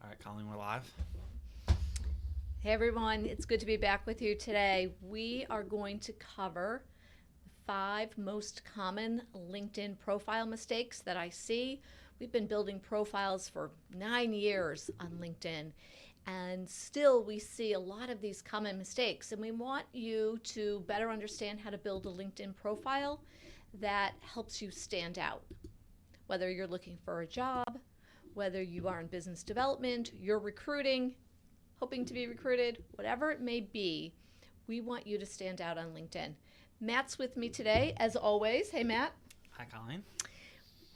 All right, Colleen, we're live. Hey everyone, it's good to be back with you today. We are going to cover the 5 most common LinkedIn profile mistakes that I see. We've been building profiles for 9 years on LinkedIn, and still we see a lot of these common mistakes. And we want you to better understand how to build a LinkedIn profile that helps you stand out. Whether you're looking for a job, whether you are in business development, you're recruiting, hoping to be recruited, whatever it may be, we want you to stand out on LinkedIn. Matt's with me today, as always. Hey, Matt. Hi, Colleen.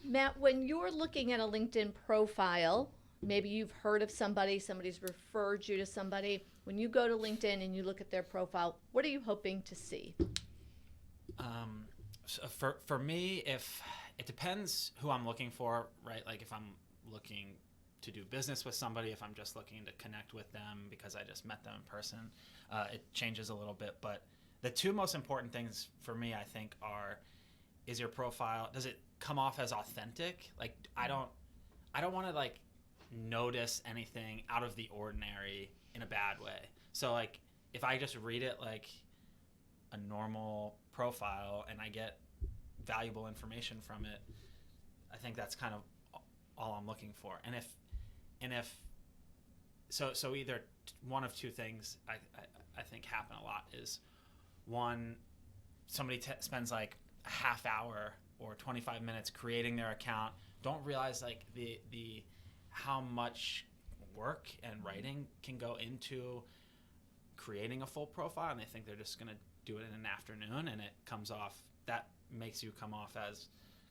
Matt, when you're looking at a LinkedIn profile, maybe you've heard of somebody, somebody's referred you to somebody. When you go to LinkedIn and you look at their profile, what are you hoping to see? For me, if it depends who I'm looking for, right? Like if I'm looking to do business with somebody, if I'm just looking to connect with them because I just met them in person, it changes a little bit. But the 2 most important things for me, I think, is your profile, does it come off as authentic? Like I don't want to like notice anything out of the ordinary in a bad way. So like if I just read it like a normal profile and I get valuable information from it, I think that's kind of all I'm looking for. And if so either one of 2 things I think happen a lot is, one, somebody spends like a half hour or 25 minutes creating their account, don't realize like the how much work and writing can go into creating a full profile, and they think they're just going to do it in an afternoon, and it comes off, that makes you come off as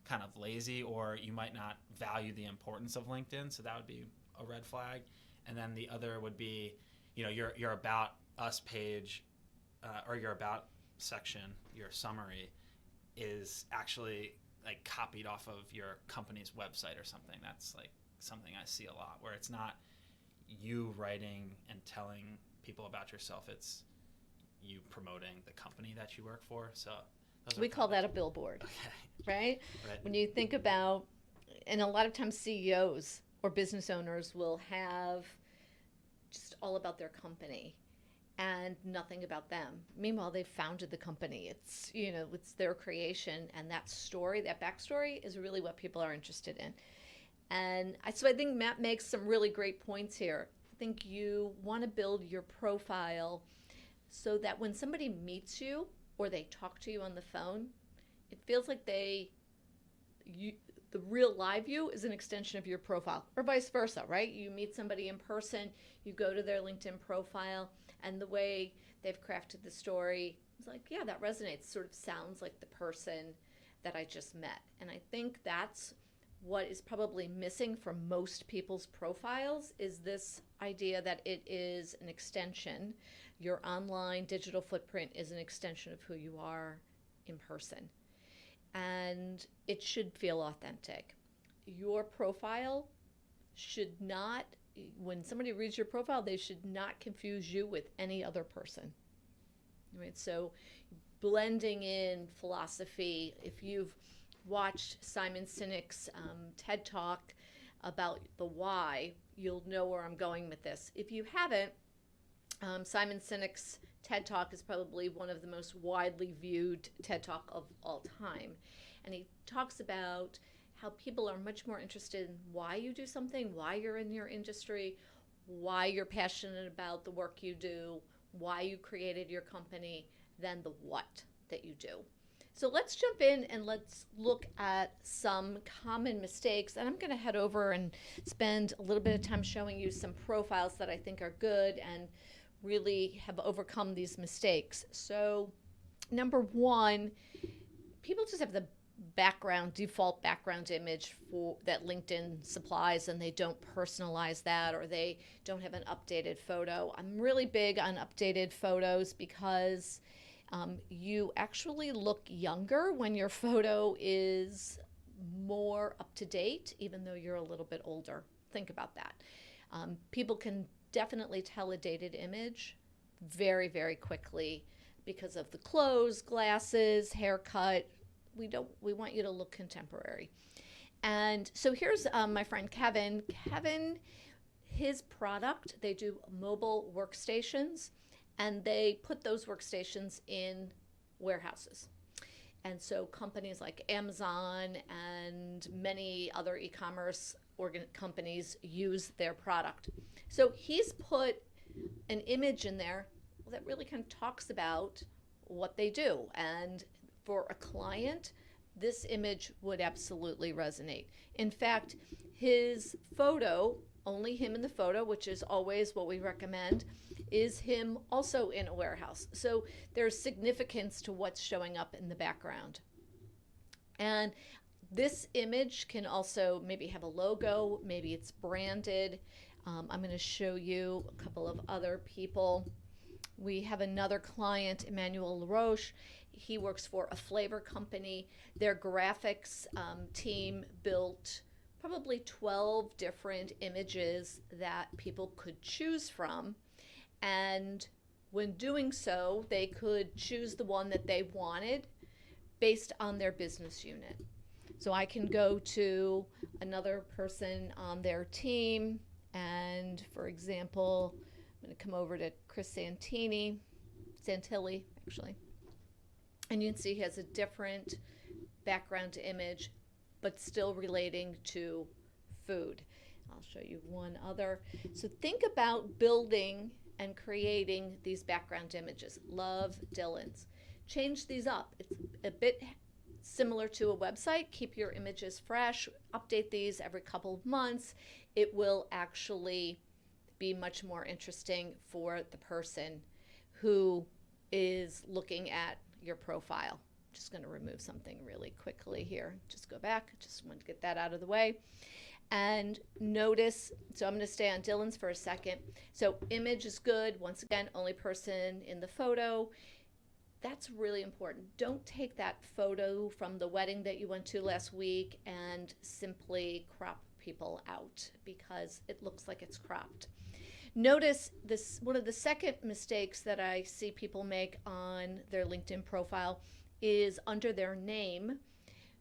kind of lazy, or you might not value the importance of LinkedIn, so that would be a red flag. And then the other would be, your About Us page, or your About section, your summary, is actually like copied off of your company's website or something. That's like something I see a lot, where it's not you writing and telling people about yourself, it's you promoting the company that you work for. So We call that a billboard, okay. right? Right. When you think about, and a lot of times CEOs or business owners will have just all about their company and nothing about them. Meanwhile, they founded the company. It's their creation, and that story, that backstory, is really what people are interested in. And so I think Matt makes some really great points here. I think you want to build your profile so that when somebody meets you or they talk to you on the phone, it feels like the real live you is an extension of your profile, or vice versa, right? You meet somebody in person, you go to their LinkedIn profile, and the way they've crafted the story, it's like, yeah, that resonates. Sort of sounds like the person that I just met. And I think that's what is probably missing from most people's profiles, is this idea that it is an extension. Your online digital footprint is an extension of who you are in person. And it should feel authentic. Your profile should not, when somebody reads your profile, they should not confuse you with any other person. Right? So blending in philosophy, if you've watched Simon Sinek's TED Talk about the why, you'll know where I'm going with this. If you haven't, Simon Sinek's TED Talk is probably one of the most widely viewed TED Talk of all time. And he talks about how people are much more interested in why you do something, why you're in your industry, why you're passionate about the work you do, why you created your company, than the what that you do. So let's jump in and let's look at some common mistakes. And I'm going to head over and spend a little bit of time showing you some profiles that I think are good and really have overcome these mistakes. So number 1, people just have the default background image that LinkedIn supplies, and they don't personalize that, or they don't have an updated photo. I'm really big on updated photos because you actually look younger when your photo is more up to date, even though you're a little bit older. Think about that. People can definitely tell a dated image very, very quickly because of the clothes, glasses, haircut. We want you to look contemporary. And so here's my friend Kevin. Kevin, his product, they do mobile workstations, and they put those workstations in warehouses. And so companies like Amazon and many other e-commerce companies use their product. So he's put an image in there that really kind of talks about what they do. And for a client, this image would absolutely resonate. In fact, his photo, only him in the photo, which is always what we recommend, is him also in a warehouse. So there's significance to what's showing up in the background. And this image can also maybe have a logo, maybe it's branded. I'm going to show you a couple of other people. We have another client, Emmanuel LaRoche. He works for a flavor company. Their graphics team built probably 12 different images that people could choose from. And when doing so, they could choose the one that they wanted based on their business unit. So I can go to another person on their team, and for example, I'm going to come over to Chris Santilli, actually. And you can see he has a different background image, but still relating to food. I'll show you one other. So think about building and creating these background images. Love Dylan's. Change these up. It's a bit similar to a website. Keep your images fresh. Update these every couple of months. It will actually be much more interesting for the person who is looking at your profile. Just going to remove something really quickly here. Just go back. Just want to get that out of the way. And notice, so I'm going to stay on Dylan's for a second. So image is good. Once again, only person in the photo. That's really important. Don't take that photo from the wedding that you went to last week and simply crop people out because it looks like it's cropped. Notice this, one of the second mistakes that I see people make on their LinkedIn profile is under their name.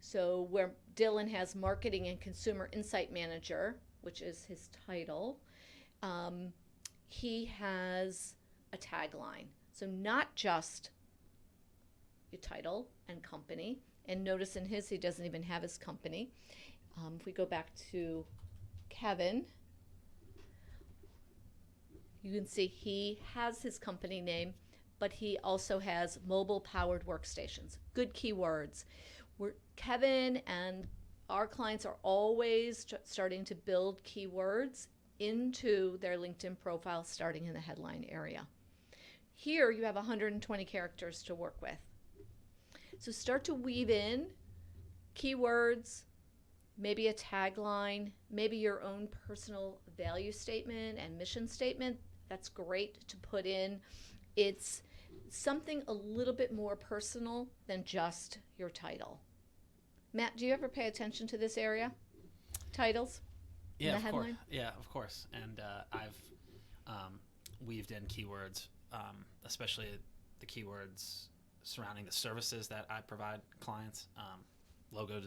So where Dylan has Marketing and Consumer Insight Manager, which is his title, he has a tagline. So not just your title and company. And notice in his, he doesn't even have his company. If we go back to Kevin, you can see he has his company name, but he also has mobile powered workstations. Good keywords. Kevin and our clients are always starting to build keywords into their LinkedIn profile starting in the headline area. Here you have 120 characters to work with. So start to weave in keywords, maybe a tagline, maybe your own personal value statement and mission statement. That's great to put in. It's something a little bit more personal than just your title. Matt, do you ever pay attention to this area? Titles? Yeah, of course. Yeah, of course. And I've weaved in keywords, especially the keywords surrounding the services that I provide clients, logo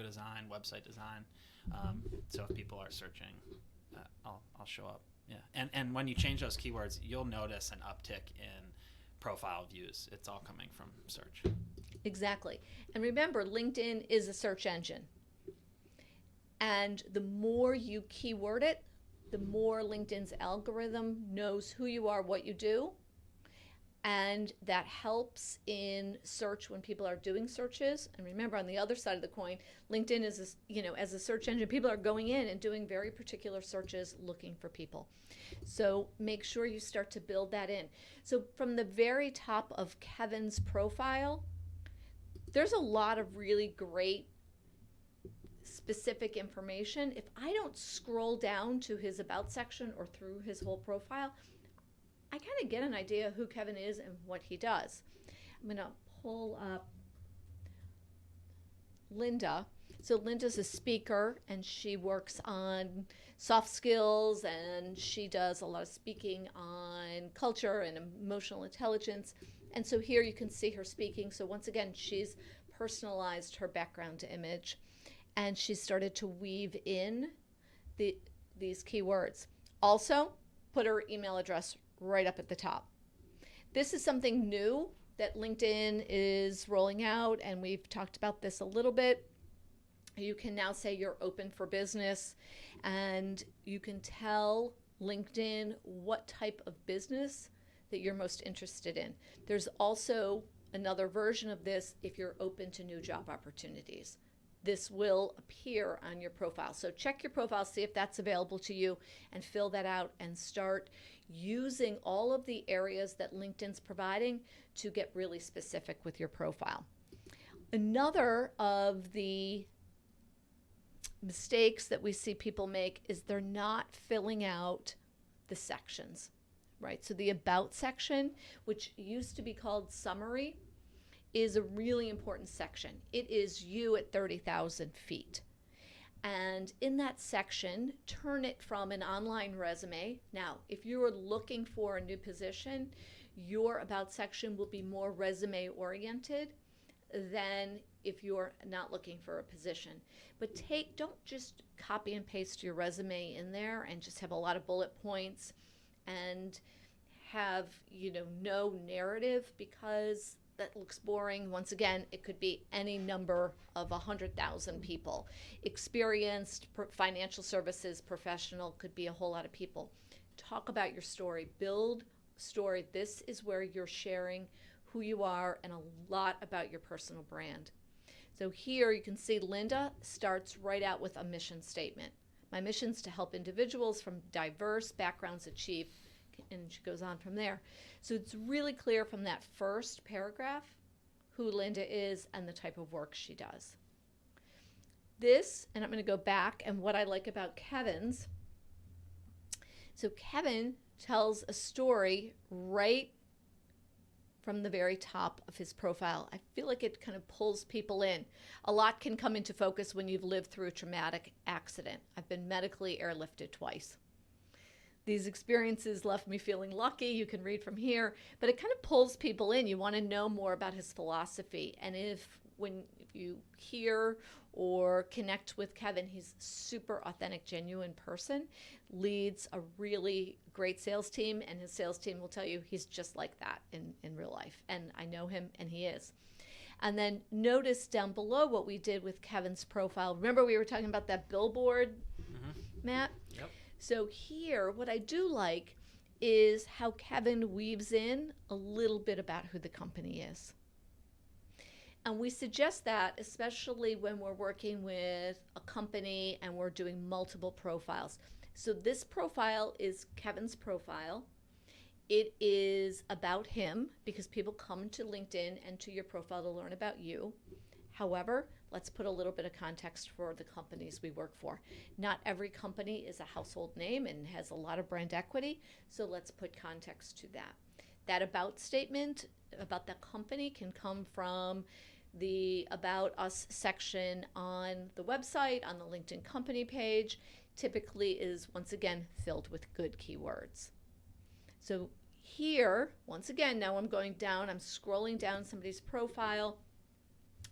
design, website design. So if people are searching, I'll show up. Yeah, and when you change those keywords, you'll notice an uptick in profile views. It's all coming from search. Exactly. And remember, LinkedIn is a search engine. And the more you keyword it, the more LinkedIn's algorithm knows who you are, what you do. And that helps in search when people are doing searches. And remember, on the other side of the coin, LinkedIn is, as a search engine, people are going in and doing very particular searches looking for people. So make sure you start to build that in. So from the very top of Kevin's profile, there's a lot of really great specific information. If I don't scroll down to his about section or through his whole profile, I kind of get an idea who Kevin is and what he does. I'm going to pull up Linda. So Linda's a speaker, and she works on soft skills, and she does a lot of speaking on culture and emotional intelligence. And so here you can see her speaking. So once again, she's personalized her background image, and she started to weave in these keywords. Also, put her email address right up at the top. This is something new that LinkedIn is rolling out, and we've talked about this a little bit. You can now say you're open for business, and you can tell LinkedIn what type of business that you're most interested in. There's also another version of this if you're open to new job opportunities. This will appear on your profile. So check your profile, see if that's available to you, and fill that out and start using all of the areas that LinkedIn's providing to get really specific with your profile. Another of the mistakes that we see people make is they're not filling out the sections, right? So the about section, which used to be called summary, is a really important section. It is you at 30,000 feet. And in that section, turn it from an online resume. Now, if you are looking for a new position, your about section will be more resume oriented than if you're not looking for a position. But don't just copy and paste your resume in there and just have a lot of bullet points and have, no narrative, because that looks boring. Once again, it could be any number of 100,000 people. Experienced, financial services professional, could be a whole lot of people. Talk about your story. Build story. This is where you're sharing who you are and a lot about your personal brand. So here you can see Linda starts right out with a mission statement. My mission is to help individuals from diverse backgrounds achieve, and she goes on from there. So it's really clear from that first paragraph who Linda is and the type of work she does. This, and I'm going to go back, and what I like about Kevin's, so Kevin tells a story right from the very top of his profile. I feel like it kind of pulls people in. A lot can come into focus when you've lived through a traumatic accident. I've been medically airlifted twice. These experiences left me feeling lucky. You can read from here, but it kind of pulls people in. You want to know more about his philosophy. And when you hear or connect with Kevin, he's super authentic, genuine person, leads a really great sales team, and his sales team will tell you he's just like that in real life. And I know him, and he is. And then notice down below what we did with Kevin's profile. Remember we were talking about that billboard, Matt? Yep. So here, what I do like is how Kevin weaves in a little bit about who the company is. And we suggest that especially when we're working with a company and we're doing multiple profiles. So this profile is Kevin's profile. It is about him because people come to LinkedIn and to your profile to learn about you. However, let's put a little bit of context for the companies we work for. Not every company is a household name and has a lot of brand equity, so let's put context to that. That about statement about the company can come from the About Us section on the website, on the LinkedIn company page. Typically is, once again, filled with good keywords. So here, once again, now I'm going down, I'm scrolling down somebody's profile,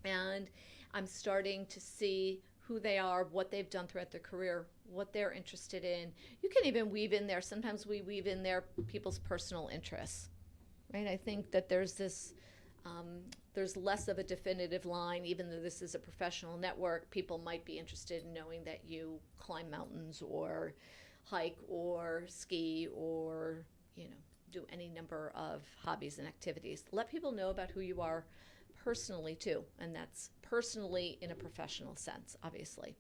and I'm starting to see who they are, what they've done throughout their career, what they're interested in. You can even weave in there, sometimes we weave in there people's personal interests, right? I think that there's this, there's less of a definitive line. Even though this is a professional network, people might be interested in knowing that you climb mountains or hike or ski or, do any number of hobbies and activities. Let people know about who you are personally too, and that's personally in a professional sense, obviously.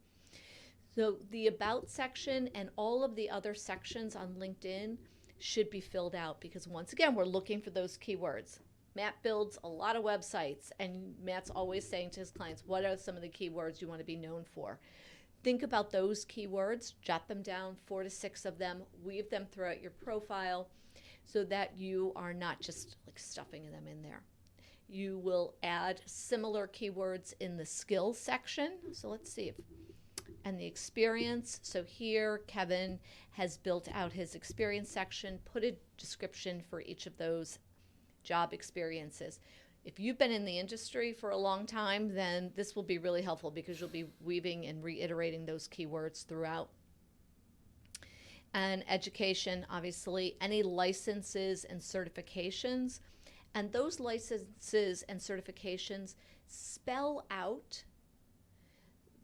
So the About section and all of the other sections on LinkedIn should be filled out because, once again, we're looking for those keywords. Matt builds a lot of websites, and Matt's always saying to his clients, what are some of the keywords you want to be known for? Think about those keywords, jot them down, 4 to 6 of them, weave them throughout your profile so that you are not just like stuffing them in there. You will add similar keywords in the skills section. So let's see. And the experience. So here, Kevin has built out his experience section, put a description for each of those job experiences. If you've been in the industry for a long time, then this will be really helpful because you'll be weaving and reiterating those keywords throughout. And education, obviously, any licenses and certifications. And those licenses and certifications spell out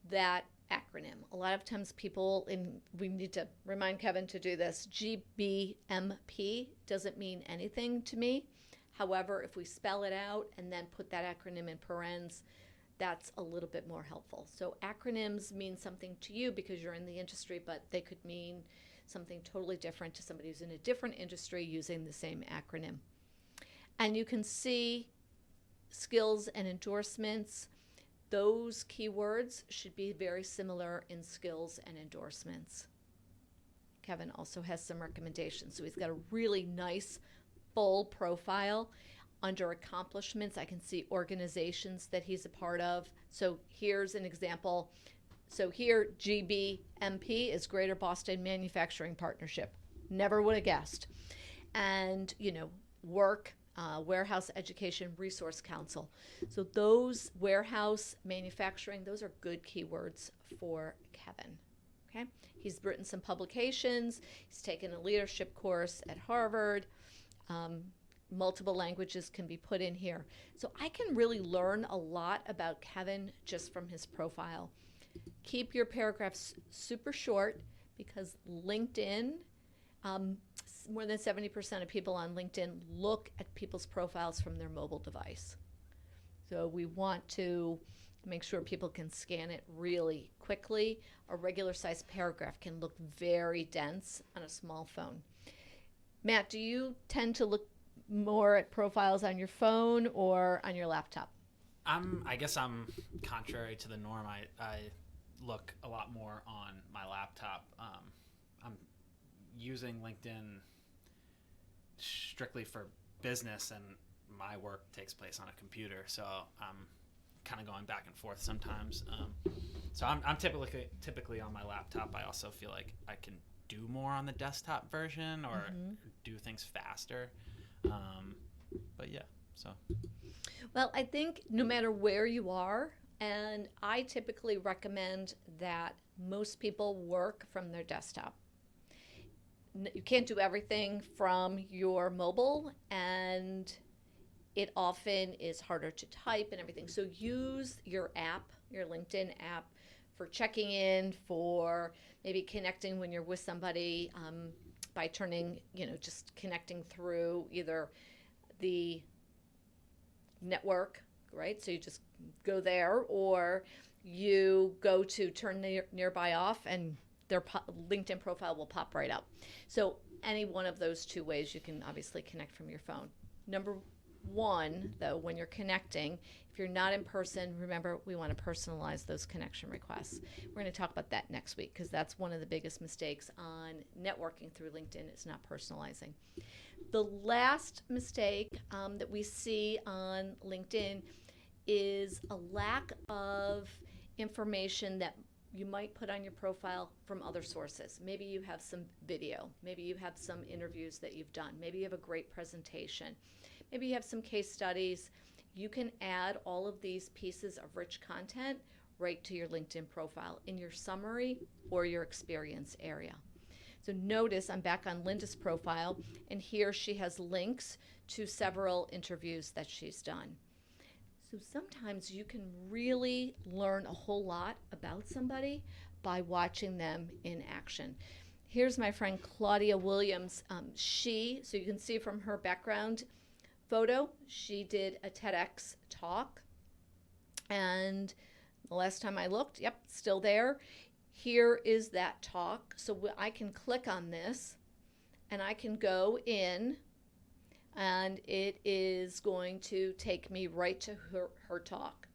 that acronym. A lot of times people, and we need to remind Kevin to do this, GBMP doesn't mean anything to me. However, if we spell it out and then put that acronym in parens, that's a little bit more helpful. So acronyms mean something to you because you're in the industry, but they could mean something totally different to somebody who's in a different industry using the same acronym. And you can see skills and endorsements. Those keywords should be very similar in skills and endorsements. Kevin also has some recommendations. So he's got a really nice full profile. Under accomplishments, I can see organizations that he's a part of. So here's an example. So here, GBMP is Greater Boston Manufacturing Partnership. Never would have guessed. And, work, Warehouse Education Resource Council. So those warehouse manufacturing, those are good keywords for Kevin. Okay. He's written some publications. He's taken a leadership course at Harvard. Multiple languages can be put in here. So I can really learn a lot about Kevin just from his profile. Keep your paragraphs super short because LinkedIn, more than 70% of people on LinkedIn look at people's profiles from their mobile device. So we want to make sure people can scan it really quickly. A regular sized paragraph can look very dense on a small phone. Matt, do you tend to look more at profiles on your phone or on your laptop? I guess I'm contrary to the norm. I look a lot more on my laptop. I'm using LinkedIn strictly for business, and my work takes place on a computer, so I'm kind of going back and forth sometimes. So I'm typically on my laptop. I also feel like I can do more on the desktop version or do things faster. But yeah, so. Well, I think no matter where you are, and I typically recommend that most people work from their desktop. You can't do everything from your mobile, and it often is harder to type and everything. So use your app, your LinkedIn app, for checking in, for maybe connecting when you're with somebody, by turning, just connecting through either the network, right? So you just go there, or you go to turn nearby off and their LinkedIn profile will pop right up. So any one of those two ways you can obviously connect from your phone. Number one, though, when you're connecting, if you're not in person, remember we want to personalize those connection requests. We're going to talk about that next week because that's one of the biggest mistakes on networking through LinkedIn is not personalizing. The last mistake that we see on LinkedIn is a lack of information that you might put on your profile from other sources. Maybe you have some video. Maybe you have some interviews that you've done. Maybe you have a great presentation. Maybe you have some case studies. You can add all of these pieces of rich content right to your LinkedIn profile in your summary or your experience area. So notice I'm back on Linda's profile, and here she has links to several interviews that she's done. So sometimes you can really learn a whole lot about somebody by watching them in action. Here's my friend Claudia Williams. So you can see from her background photo, she did a TEDx talk. And the last time I looked, yep, still there. Here is that talk. So I can click on this and I can go in, and it is going to take me right to her talk.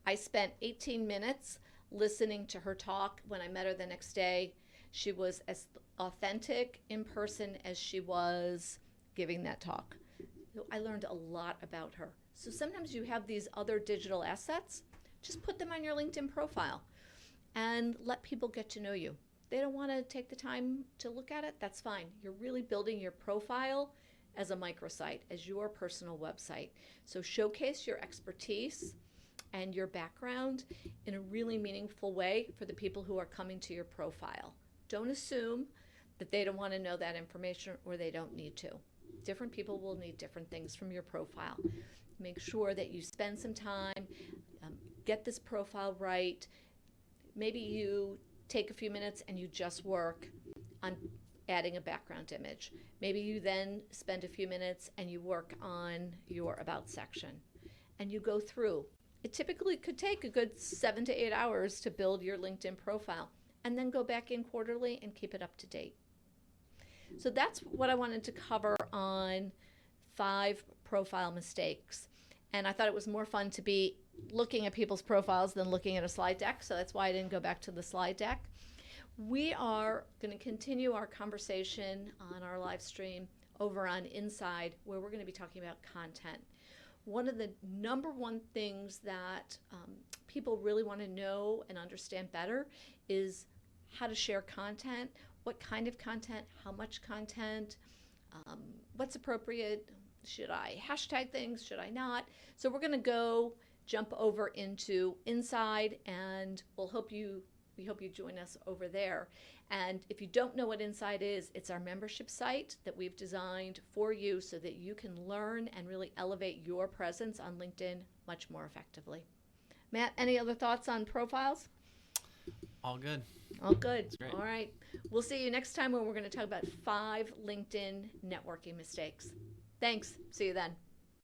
I spent 18 minutes listening to her talk. When I met her the next day, she was as authentic in person as she was giving that talk. So I learned a lot about her. So sometimes you have these other digital assets, just put them on your LinkedIn profile and let people get to know you. They don't want to take the time to look at it, that's fine. You're really building your profile as a microsite, as your personal website. So showcase your expertise and your background in a really meaningful way for the people who are coming to your profile. Don't assume that they don't want to know that information or they don't need to. Different people will need different things from your profile. Make sure that you spend some time, get this profile right. Maybe you take a few minutes and you just work on adding a background image. Maybe you then spend a few minutes and you work on your about section and you go through. It typically could take a good 7 to 8 hours to build your LinkedIn profile and then go back in quarterly and keep it up to date. So that's what I wanted to cover on 5 profile mistakes. And I thought it was more fun to be looking at people's profiles than looking at a slide deck. So that's why I didn't go back to the slide deck. We are going to continue our conversation on our live stream over on Inside, where we're going to be talking about content. One of the number one things that people really want to know and understand better is how to share content, what kind of content, how much content, what's appropriate, should I hashtag things, should I not? So we're going to jump over into Inside, and we hope you join us over there. And if you don't know what Inside is, it's our membership site that we've designed for you so that you can learn and really elevate your presence on LinkedIn much more effectively. Matt, any other thoughts on profiles? All good. All good. That's great. All right. We'll see you next time when we're going to talk about 5 LinkedIn networking mistakes. Thanks. See you then.